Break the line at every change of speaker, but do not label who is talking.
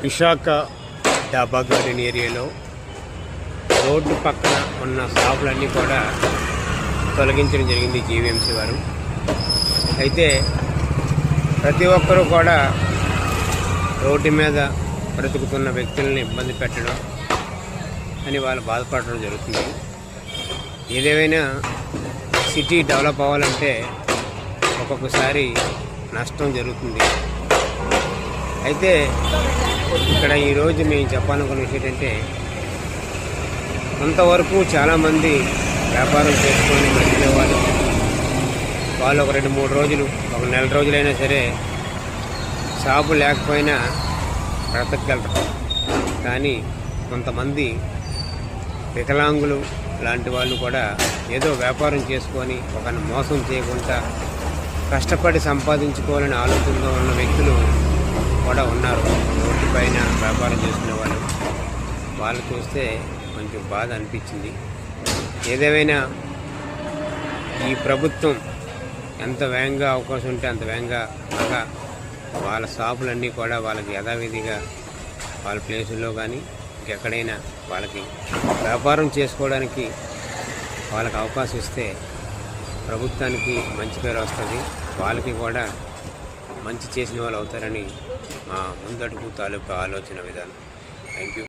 విశాఖ డాబా గార్డెన్ ఏరియాలో రోడ్డు పక్కన ఉన్న షాపులన్నీ కూడా తొలగించడం జరిగింది జీవీఎంసీ వారు. అయితే ప్రతి ఒక్కరూ కూడా రోడ్డు మీద బ్రతుకుతున్న వ్యక్తులను ఇబ్బంది పెట్టడం అని వాళ్ళు బాధపడడం జరుగుతుంది. ఏదేమైనా సిటీ డెవలప్ అవ్వాలంటే ఒక్కొక్కసారి నష్టం జరుగుతుంది. అయితే ఇక్కడ ఈరోజు మేము చెప్పాలనుకున్న విషయం ఏంటంటే, కొంతవరకు చాలామంది వ్యాపారం చేసుకొని మధ్య వాళ్ళు ఒక 2-3 రోజులు, ఒక నెల రోజులైనా సరే షాపు లేకపోయినా బ్రతకగలరు. కానీ కొంతమంది వికలాంగులు లాంటి వాళ్ళు కూడా ఏదో వ్యాపారం చేసుకొని ఒకరిని మోసం చేయకుండా కష్టపడి సంపాదించుకోవాలని ఆలోచనలో ఉన్న వ్యక్తులు కూడా ఉన్నారు. రోడ్డు పైన వ్యాపారం చేసుకునే వాళ్ళు చూస్తే కొంచెం బాధ అనిపించింది. ఏదేమైనా ఈ ప్రభుత్వం ఎంత వేగంగా అవకాశం ఉంటే అంత వేగంగా బాగా వాళ్ళ షాపులన్నీ కూడా వాళ్ళకి యథావిధిగా వాళ్ళ ప్లేసుల్లో కానీ ఇంకెక్కడైనా వాళ్ళకి వ్యాపారం చేసుకోవడానికి వాళ్ళకి అవకాశం ఇస్తే ప్రభుత్వానికి మంచి పేరు వస్తుంది. వాళ్ళకి కూడా మంచి చేసిన వాళ్ళు అవుతారని మా ముందడుగు తాలూకా ఆలోచన విధానం. Thank you.